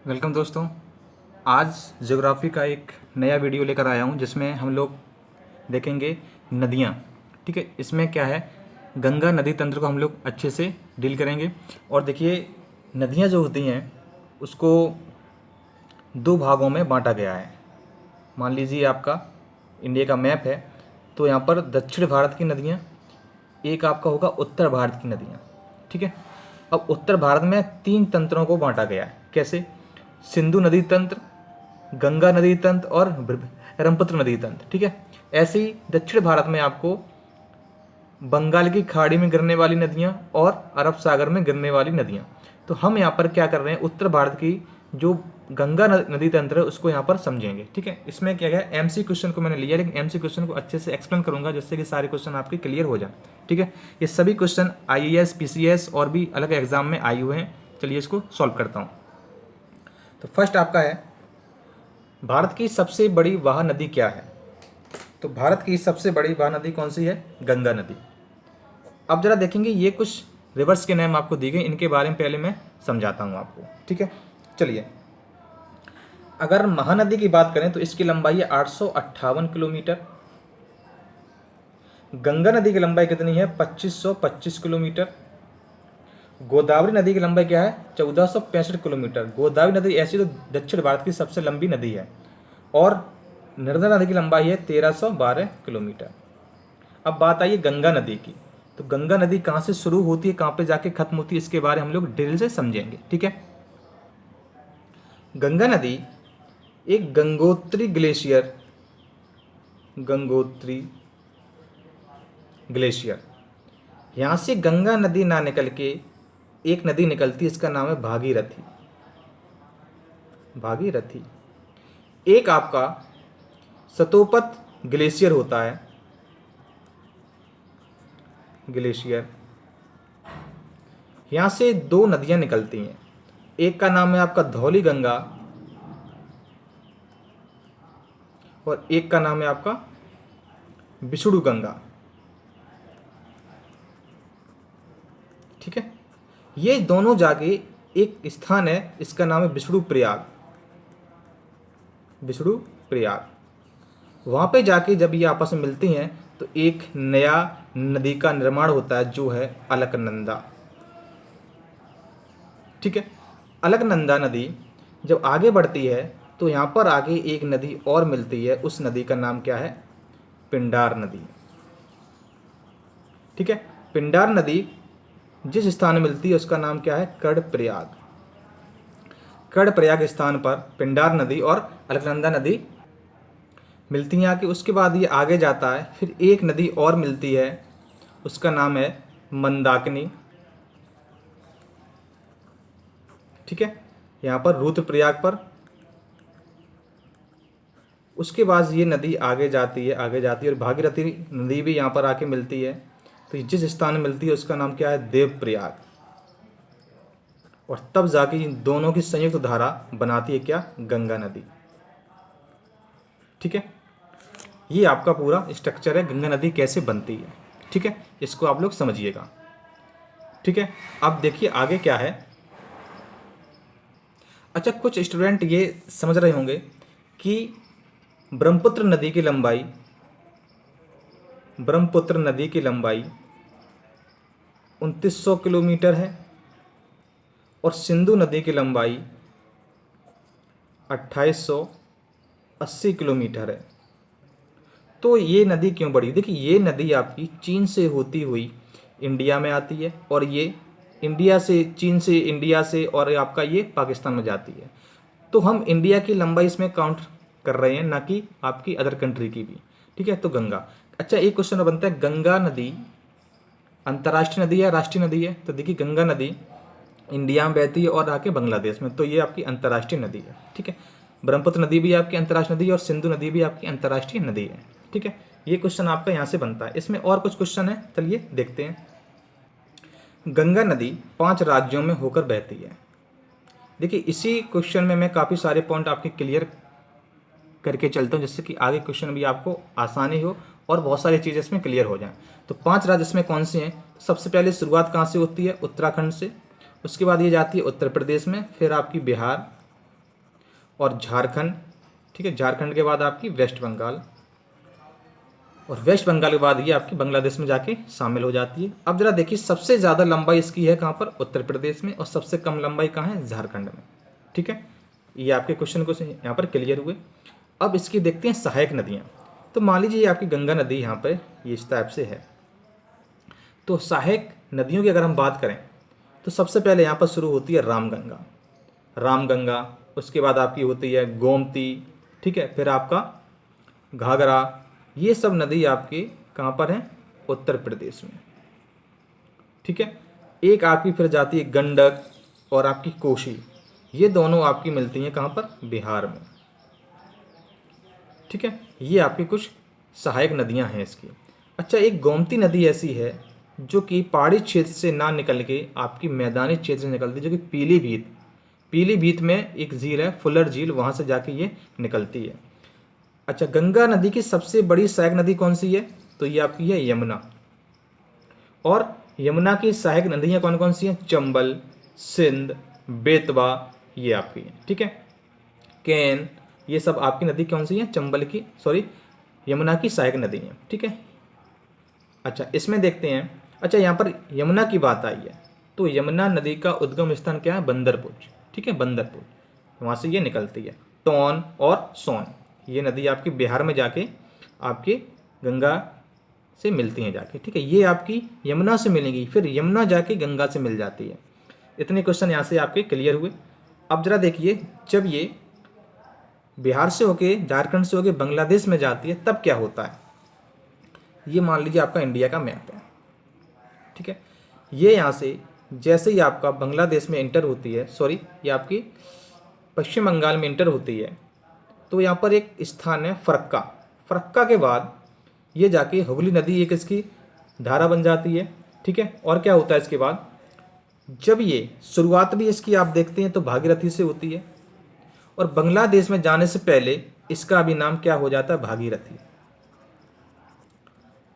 Welcome दोस्तों। आज geography का एक नया वीडियो लेकर आया हूं जिसमें हम लोग देखेंगे नदियां। ठीक है, इसमें क्या है, गंगा नदी तंत्र को हम लोग अच्छे से डील करेंगे। और देखिए, नदियां जो होती हैं उसको दो भागों में बांटा गया है। मान लीजिए आपका इंडिया का मैप है, तो यहाँ पर दक्षिण भारत की नदियाँ, एक आपका होगा उत्तर भारत की नदियाँ। ठीक है, अब उत्तर भारत में तीन तंत्रों को बांटा गया है। कैसे? सिंधु नदी तंत्र, गंगा नदी तंत्र और ब्रह्मपुत्र नदी तंत्र। ठीक है, ऐसे ही दक्षिण भारत में आपको बंगाल की खाड़ी में गिरने वाली नदियाँ और अरब सागर में गिरने वाली नदियाँ। तो हम यहाँ पर क्या कर रहे हैं, उत्तर भारत की जो गंगा नदी तंत्र है उसको यहाँ पर समझेंगे। ठीक है, इसमें क्या है, एमसी क्वेश्चन को मैंने लिया, लेकिन एमसी क्वेश्चन को अच्छे से एक्सप्लेन करूंगा जिससे कि सारे क्वेश्चन आपके क्लियर हो जाए। ठीक है, ये सभी क्वेश्चन आईएएस, पीसीएस और भी अलग एग्जाम में आए हुए हैं। चलिए इसको सॉल्व करता हूँ। तो फर्स्ट आपका है, भारत की सबसे बड़ी वाह नदी क्या है? तो भारत की सबसे बड़ी वाह नदी कौन सी है? गंगा नदी। अब जरा देखेंगे, ये कुछ रिवर्स के नाम आपको दिए गए, इनके बारे में पहले मैं समझाता हूँ आपको। ठीक है, चलिए। अगर महानदी की बात करें तो इसकी लंबाई है 858 किलोमीटर। गंगा नदी की लंबाई कितनी है? 2525 किलोमीटर। गोदावरी नदी की लंबाई क्या है? 1465 किलोमीटर। गोदावरी नदी ऐसी तो दक्षिण भारत की सबसे लंबी नदी है। और नर्मदा नदी की लंबाई है 1312 किलोमीटर। अब बात आई गंगा नदी की। तो गंगा नदी कहाँ से शुरू होती है, कहाँ पे जाके खत्म होती है, इसके बारे में हम लोग डिटेल से समझेंगे। ठीक है, गंगा नदी एक गंगोत्री ग्लेशियर, यहाँ से गंगा नदी ना निकल के एक नदी निकलती है, इसका नाम है भागीरथी। भागीरथी। एक आपका सतोपत ग्लेशियर होता है, ग्लेशियर। यहाँ से दो नदियाँ निकलती हैं, एक का नाम है आपका धौली गंगा और एक का नाम है आपका विष्णु गंगा। ठीक है, ये दोनों जाके एक स्थान है, इसका नाम है विष्णु प्रयाग। विष्णु प्रयाग, वहाँ पे जाके जब ये आपस में मिलती हैं तो एक नया नदी का निर्माण होता है जो है अलकनंदा। ठीक है, अलकनंदा नदी जब आगे बढ़ती है तो यहाँ पर आगे एक नदी और मिलती है, उस नदी का नाम क्या है? पिंडार नदी। ठीक है, पिंडार नदी जिस स्थान में मिलती है उसका नाम क्या है? कर्णप्रयाग। कर्णप्रयाग स्थान पर पिंडार नदी और अलकनंदा नदी मिलती हैं आके। उसके बाद ये आगे जाता है, फिर एक नदी और मिलती है, उसका नाम है मंदाकिनी। ठीक है, यहाँ पर रुद्रप्रयाग पर। उसके बाद ये नदी आगे जाती है, आगे जाती है और भागीरथी नदी भी यहाँ पर आके मिलती है। तो जिस स्थान में मिलती है उसका नाम क्या है? देवप्रयाग। और तब जाके इन दोनों की संयुक्त धारा बनाती है क्या? गंगा नदी। ठीक है, ये आपका पूरा स्ट्रक्चर है, गंगा नदी कैसे बनती है। ठीक है, इसको आप लोग समझिएगा। ठीक है, अब देखिए आगे क्या है। अच्छा, कुछ स्टूडेंट ये समझ रहे होंगे कि ब्रह्मपुत्र नदी की लंबाई 2900 किलोमीटर है और सिंधु नदी की लंबाई 2880 किलोमीटर है। तो ये नदी क्यों बढ़ी? देखिए, ये नदी आपकी चीन से होती हुई इंडिया में आती है और ये इंडिया से, चीन से, इंडिया से और आपका ये पाकिस्तान में जाती है। तो हम इंडिया की लंबाई इसमें काउंट कर रहे हैं, ना कि आपकी अदर कंट्री की भी। ठीक है, तो गंगा। अच्छा, एक क्वेश्चन बनता है, गंगा नदी अंतर्राष्ट्रीय नदी है, राष्ट्रीय नदी है? तो देखिए, गंगा नदी इंडिया में बहती है और आके बांग्लादेश में, तो ये आपकी अंतर्राष्ट्रीय नदी है। ठीक है, ब्रह्मपुत्र नदी भी आपकी अंतर्राष्ट्रीय नदी है और सिंधु नदी भी आपकी अंतर्राष्ट्रीय नदी है। ठीक है, ये क्वेश्चन आपका यहाँ से बनता है। इसमें और कुछ क्वेश्चन है, चलिए देखते हैं। गंगा नदी 5 राज्यों में होकर बहती है। देखिए, इसी क्वेश्चन में मैं काफ़ी सारे पॉइंट आपके क्लियर करके चलता हूँ जिससे कि आगे क्वेश्चन भी आपको आसानी हो और बहुत सारी चीज़ें इसमें क्लियर हो जाएं। तो 5 राज्य इसमें कौन से हैं? सबसे पहले शुरुआत कहाँ से होती है? उत्तराखंड से। उसके बाद ये जाती है उत्तर प्रदेश में, फिर आपकी बिहार, और झारखंड, ठीक है। झारखंड के बाद आपकी वेस्ट बंगाल, और वेस्ट बंगाल के बाद ये आपकी बांग्लादेश में जाके शामिल हो जाती है। अब जरा देखिए सबसे ज़्यादा लंबाई इसकी है कहाँ पर, उत्तर प्रदेश में, और सबसे कम लंबाई कहाँ है, झारखंड में, ठीक है। ये आपके क्वेश्चन को यहाँ पर क्लियर हुए। अब इसकी देखते हैं सहायक नदियाँ। तो मान लीजिए आपकी गंगा नदी यहाँ पर ये इस टाइप से है। तो सहायक नदियों की अगर हम बात करें तो सबसे पहले यहाँ पर शुरू होती है रामगंगा, रामगंगा, उसके बाद आपकी होती है गोमती, ठीक है, फिर आपका घाघरा। ये सब नदी आपके कहाँ पर हैं, उत्तर प्रदेश में, ठीक है। एक आपकी फिर जाती है गंडक और आपकी कोसी, ये दोनों आपकी मिलती हैं कहाँ पर, बिहार में, ठीक है। ये आपकी कुछ सहायक नदियाँ हैं इसकी। अच्छा, एक गोमती नदी ऐसी है जो कि पहाड़ी क्षेत्र से ना निकल के आपकी मैदानी क्षेत्र से निकलती है, जो कि पीलीभीत, पीलीभीत में एक झील है फुलर झील, वहाँ से जाके ये निकलती है। अच्छा, गंगा नदी की सबसे बड़ी सहायक नदी कौन सी है, तो ये आपकी है यमुना। और यमुना की सहायक नदियाँ कौन कौन सी हैं, चंबल, सिंध, बेतवा, ये आपकी हैं, ठीक है। केन, ये सब आपकी नदी कौन सी हैं, चंबल की, सॉरी, यमुना की सहायक नदी हैं, ठीक है। अच्छा, इसमें देखते हैं, अच्छा यहाँ पर यमुना की बात आई है तो यमुना नदी का उद्गम स्थान क्या है, बंदरपुर, ठीक है, बंदरपुर, वहाँ से ये निकलती है। टोन और सोन, ये नदी आपकी बिहार में जाके आपकी गंगा से मिलती हैं जाके, ठीक है। ये आपकी यमुना से मिलेंगी, फिर यमुना जाके गंगा से मिल जाती है। इतने क्वेश्चन यहाँ से आपके क्लियर हुए। अब जरा देखिए, जब ये बिहार से होके, झारखंड से होके बांग्लादेश में जाती है तब क्या होता है। ये मान लीजिए आपका इंडिया का मैप है, ठीक है। ये यहाँ से जैसे ही आपका बांग्लादेश में इंटर होती है, सॉरी, ये आपकी पश्चिम बंगाल में इंटर होती है, तो यहाँ पर एक स्थान है फरक्का, फरक्का के बाद ये जाके हुगली नदी एक इसकी धारा बन जाती है, ठीक है। और क्या होता है इसके बाद, जब ये शुरुआत भी इसकी आप देखते हैं तो भागीरथी से होती है, और बांग्लादेश में जाने से पहले इसका भी नाम क्या हो जाता है, भागीरथी,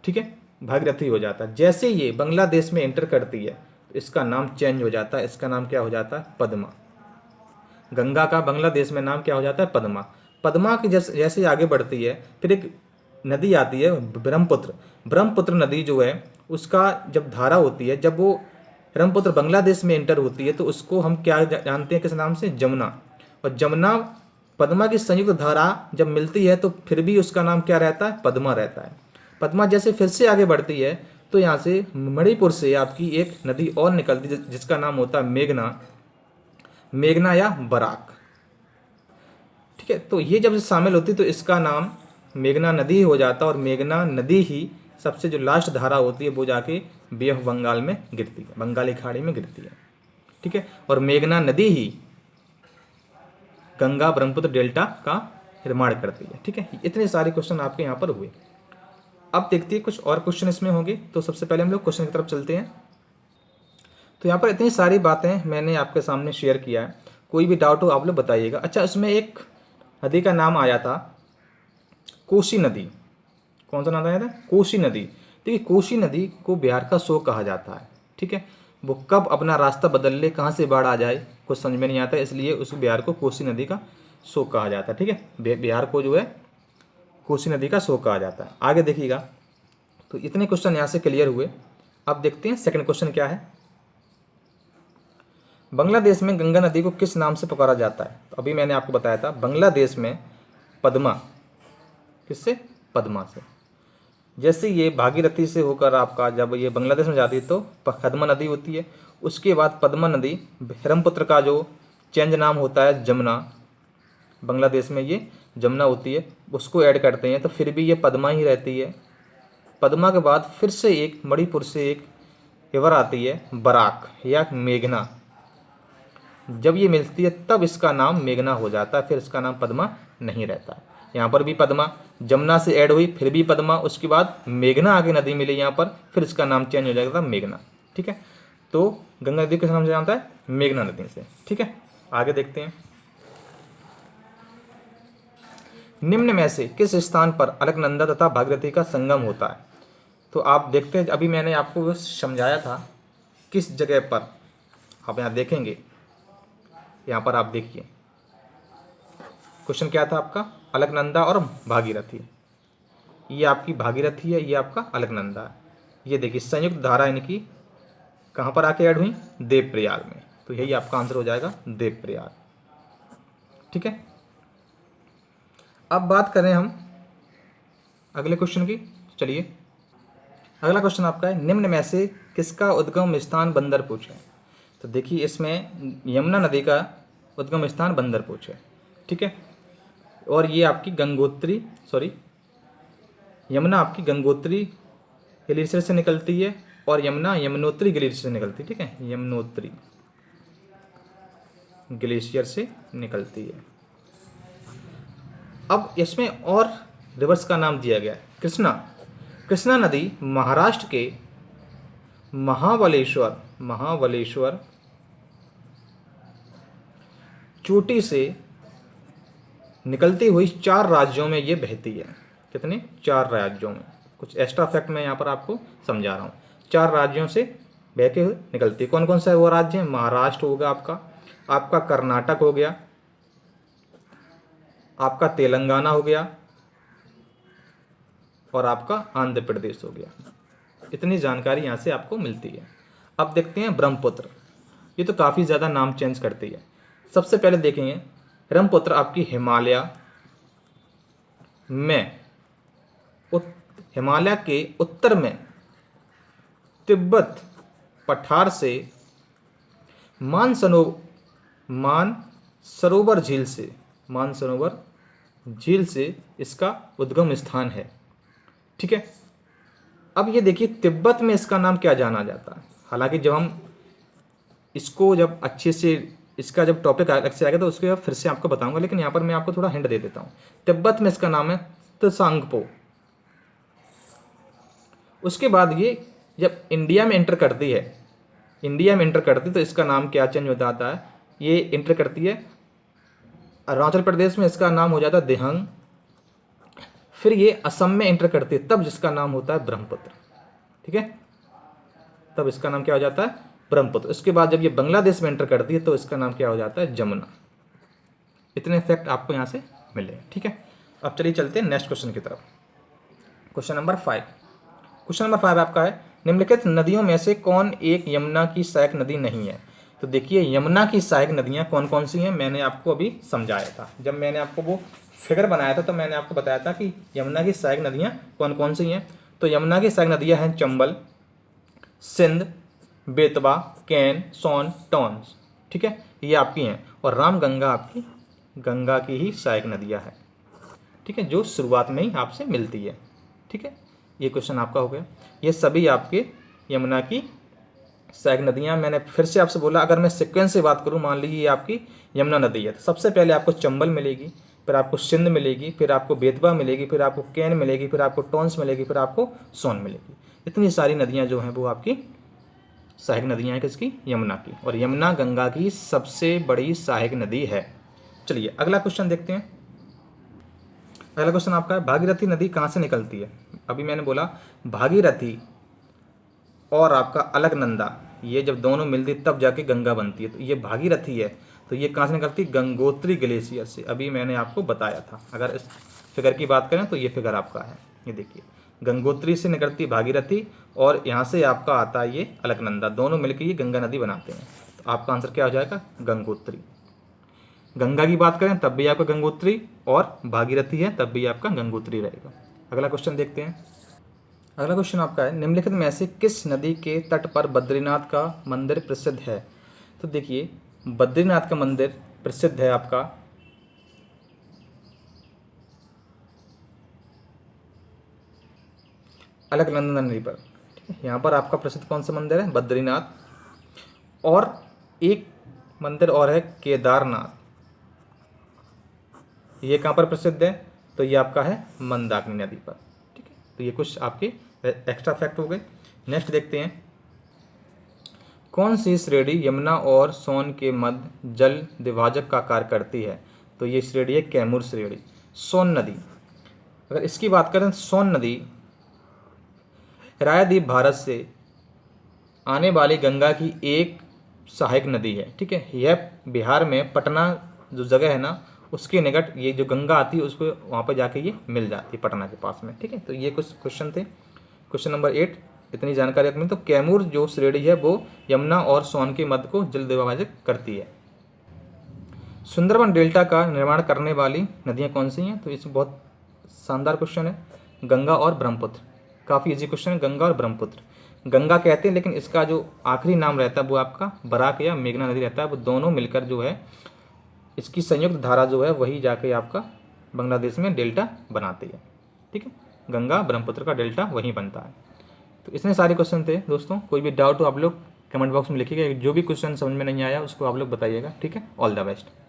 ठीक है, भागीरथी हो जाता है। जैसे ये बांग्लादेश में एंटर करती है तो इसका नाम चेंज हो जाता है, इसका नाम क्या हो जाता है, पद्मा। गंगा का बांग्लादेश में नाम क्या हो जाता है, पद्मा। पद्मा की जैसे जैसे आगे बढ़ती है फिर एक नदी आती है ब्रह्मपुत्र, ब्रह्मपुत्र नदी जो है उसका जब धारा होती है, जब वो ब्रह्मपुत्र बांग्लादेश में एंटर होती है तो उसको हम क्या जानते हैं, किस नाम से, जमुना। और जमुना पद्मा की संयुक्त धारा जब मिलती है तो फिर भी उसका नाम क्या रहता है, पद्मा रहता है। पद्मा जैसे फिर से आगे बढ़ती है तो यहाँ से मणिपुर से आपकी एक नदी और निकलती है जिसका नाम होता है मेघना, मेघना या बराक, ठीक है। तो ये जब शामिल होती तो इसका नाम मेघना नदी हो जाता, और मेघना नदी ही सबसे जो लास्ट धारा होती है वो जाके बे ऑफ बंगाल में गिरती है, बंगाली खाड़ी में गिरती है, ठीक है। और मेघना नदी ही गंगा ब्रह्मपुत्र डेल्टा का निर्माण करती है, ठीक है। इतने सारे क्वेश्चन आपके यहाँ पर हुए। अब देखते हैं कुछ और क्वेश्चन इसमें होंगे। तो सबसे पहले हम लोग क्वेश्चन की तरफ चलते हैं। तो यहाँ पर इतनी सारी बातें मैंने आपके सामने शेयर किया है, कोई भी डाउट हो आप लोग बताइएगा। अच्छा, इसमें एक नदी का नाम आया था कोसी नदी, कौन सा नाम आया था, कोसी नदी। देखिए कोसी नदी को बिहार का शोक कहा जाता है, ठीक है। वो कब अपना रास्ता बदल ले, कहाँ से बाढ़ आ जाए कुछ समझ में नहीं आता, इसलिए उस बिहार को कोसी नदी का शोक कहा जाता है, ठीक है। बिहार को जो है कोसी नदी का शोक कहा जाता है। आगे देखिएगा, तो इतने क्वेश्चन यहाँ से क्लियर हुए। अब देखते हैं सेकंड क्वेश्चन क्या है। बांग्लादेश में गंगा नदी को किस नाम से पुकारा जाता है। तो अभी मैंने आपको बताया था बांग्लादेश में पद्मा, किससे, पद्मा से। जैसे ये भागीरथी से होकर आपका जब ये बांग्लादेश में जाती है तो पद्मा नदी होती है, उसके बाद पद्मा नदी ब्रह्मपुत्र का जो चेंज नाम होता है जमुना, बांग्लादेश में ये जमुना होती है, उसको ऐड करते हैं तो फिर भी ये पद्मा ही रहती है। पद्मा के बाद फिर से एक मणिपुर से एक रिवर आती है बराक या मेघना, जब ये मिलती है तब इसका नाम मेघना हो जाता है, फिर इसका नाम पद्मा नहीं रहता है। यहाँ पर भी पद्मा जमुना से ऐड हुई, फिर भी पद्मा, उसके बाद मेघना आगे नदी मिली यहाँ पर, फिर इसका नाम चेंज हो जाएगा मेघना, ठीक है। तो गंगा नदी किस नाम से जानता है, मेघना नदी से, ठीक है। आगे देखते हैं, निम्न में से किस स्थान पर अलकनंदा तथा भागीरथी का संगम होता है। तो आप देखते हैं, अभी मैंने आपको समझाया था किस जगह पर, आप यहाँ देखेंगे, यहाँ पर आप देखिए क्वेश्चन क्या था आपका, अलकनंदा और भागीरथी। ये आपकी भागीरथी है, ये आपका अलकनंदा है। ये देखिए संयुक्त धारा इनकी कहाँ पर आके ऐड हुई, देवप्रयाग में। तो यही आपका आंसर हो जाएगा देवप्रयाग। ठीक है, अब बात करें हम अगले क्वेश्चन की। चलिए अगला क्वेश्चन आपका है, निम्न में से किसका उद्गम स्थान बंदरपुर है। तो देखिए इसमें यमुना नदी का उद्गम स्थान बंदरपुर है। ठीक है, और ये आपकी गंगोत्री यमुना आपकी गंगोत्री ग्लेशियर से निकलती है और यमुना यमुनोत्री ग्लेशियर से निकलती है। ठीक है, यमुनोत्री ग्लेशियर से निकलती है। अब इसमें और रिवर्स का नाम दिया गया है कृष्णा नदी महाराष्ट्र के महाबलेश्वर चोटी से निकलती हुई 4 राज्यों में ये बहती है। कितने, 4 राज्यों में। कुछ एक्स्ट्रा फैक्ट मैं यहाँ पर आपको समझा रहा हूँ। 4 राज्यों से बह के निकलती है। कौन कौन सा है वो राज्य है, महाराष्ट्र होगा आपका कर्नाटक हो गया, आपका तेलंगाना हो गया और आपका आंध्र प्रदेश हो गया। इतनी जानकारी यहाँ से आपको मिलती है। अब देखते हैं ब्रह्मपुत्र। ये तो काफ़ी ज़्यादा नाम चेंज करती है। सबसे पहले देखेंगे ब्रह्मपुत्र आपकी हिमालय के उत्तर में तिब्बत पठार से मानसरोवर झील से इसका उद्गम स्थान है। ठीक है, अब ये देखिए तिब्बत में इसका नाम क्या जाना जाता है। हालांकि जब अच्छे से इसका जब टॉपिक अलग से आएगा तो उसके बाद फिर से आपको बताऊंगा, लेकिन यहाँ पर मैं आपको थोड़ा हिंट दे देता हूँ। तिब्बत में इसका नाम है त्सांगपो। उसके बाद ये जब इंडिया में एंटर करती तो इसका नाम क्या चेंज हो जाता है, ये एंटर करती है अरुणाचल प्रदेश में, इसका नाम हो जाता है दिहंग। फिर ये असम में एंटर करती है तब जिसका नाम होता है ब्रह्मपुत्र। ठीक है, तब इसका नाम क्या हो जाता है, ब्रह्मपुत्र। इसके बाद जब ये बांग्लादेश में एंटर करती है तो इसका नाम क्या हो जाता है, जमुना। इतने फैक्ट आपको यहाँ से मिले। ठीक है, अब चलिए चलते हैं नेक्स्ट क्वेश्चन की तरफ। क्वेश्चन नंबर 5 आपका है, निम्नलिखित नदियों में से कौन एक यमुना की सहायक नदी नहीं है। तो देखिए यमुना की सहायक नदियाँ कौन कौन सी हैं, मैंने आपको अभी समझाया था। जब मैंने आपको वो फिगर बनाया था तो मैंने आपको बताया था कि यमुना की सहायक नदियाँ कौन कौन सी हैं। तो यमुना की सहायक नदियाँ हैं चंबल, सिंध, बेतवा, कैन, सोन, टॉन्स। ठीक है, ये आपकी हैं। और रामगंगा आपकी गंगा की ही सहायक नदियाँ हैं। ठीक है, जो शुरुआत में ही आपसे मिलती है। ठीक है, ये क्वेश्चन आपका हो गया। ये सभी आपके यमुना की सहायक नदियाँ। मैंने फिर से आपसे बोला, अगर मैं सीक्वेंस से बात करूँ, मान लीजिए ये आपकी यमुना नदी है, तो सबसे पहले आपको चंबल मिलेगी, फिर आपको सिंध मिलेगी, फिर आपको बेतवा मिलेगी, फिर आपको कैन मिलेगी, फिर आपको टॉन्स मिलेगी, फिर आपको सोन मिलेगी। इतनी सारी नदियाँ जो हैं वो आपकी सहायक नदियाँ हैं किसकी, यमुना की। और यमुना गंगा की सबसे बड़ी सहायक नदी है। चलिए अगला क्वेश्चन देखते हैं। अगला क्वेश्चन आपका है, भागीरथी नदी कहाँ से निकलती है। अभी मैंने बोला भागीरथी और आपका अलकनंदा, ये जब दोनों मिलती तब जाके गंगा बनती है। तो ये भागीरथी है, तो ये कहाँ से निकलती है, गंगोत्री ग्लेशियर से। अभी मैंने आपको बताया था। अगर इस फिगर की बात करें तो ये फिगर आपका है, ये देखिए गंगोत्री से निकलती भागीरथी और यहाँ से आपका आता है ये अलकनंदा, दोनों मिलकर ये गंगा नदी बनाते हैं। तो आपका आंसर क्या हो जाएगा, गंगोत्री। गंगा की बात करें तब भी आपका गंगोत्री, और भागीरथी है तब भी आपका गंगोत्री रहेगा। अगला क्वेश्चन देखते हैं। अगला क्वेश्चन आपका है, निम्नलिखित में से किस नदी के तट पर बद्रीनाथ का मंदिर प्रसिद्ध है। तो देखिए बद्रीनाथ का मंदिर प्रसिद्ध है आपका अलकनंदा नदी पर। ठीक है, यहाँ पर आपका प्रसिद्ध कौन सा मंदिर है, बद्रीनाथ। और एक मंदिर और है केदारनाथ, ये कहाँ पर प्रसिद्ध है, तो ये आपका है मंदाकिनी नदी पर। ठीक है, तो ये कुछ आपके एक्स्ट्रा फैक्ट हो गए। नेक्स्ट देखते हैं, कौन सी श्रेणी यमुना और सोन के मध्य जल द्विभाजक का कार्य करती है। तो ये श्रेणी है कैमूर श्रेणी। सोन नदी, अगर इसकी बात करें, सोन नदी रायद्वीप भारत से आने वाली गंगा की एक सहायक नदी है। ठीक है, यह बिहार में पटना जो जगह है ना, उसके निकट ये जो गंगा आती है उसको वहाँ पर जाके ये मिल जाती है पटना के पास में। ठीक है, तो ये कुछ क्वेश्चन थे। क्वेश्चन नंबर 8, इतनी जानकारी रखनी। तो कैमूर जो श्रेणी है वो यमुना और सोन के मध्य को जल विभाजित करती है। सुंदरबन डेल्टा का निर्माण करने वाली नदियाँ कौन सी हैं? तो इसमें बहुत शानदार क्वेश्चन है, गंगा और ब्रह्मपुत्र। काफ़ी इजी क्वेश्चन है, गंगा और ब्रह्मपुत्र। गंगा कहते हैं लेकिन इसका जो आखिरी नाम रहता है वो आपका बराक या मेघना नदी रहता है। वो दोनों मिलकर जो है इसकी संयुक्त धारा जो है वही जाके आपका बांग्लादेश में डेल्टा बनाती है। ठीक है, गंगा ब्रह्मपुत्र का डेल्टा वहीं बनता है। तो इतने सारे क्वेश्चन थे दोस्तों। कोई भी डाउट हो आप लोग कमेंट बॉक्स में लिखिएगा। जो भी क्वेश्चन समझ में नहीं आया उसको आप लोग बताइएगा। ठीक है, ऑल द बेस्ट।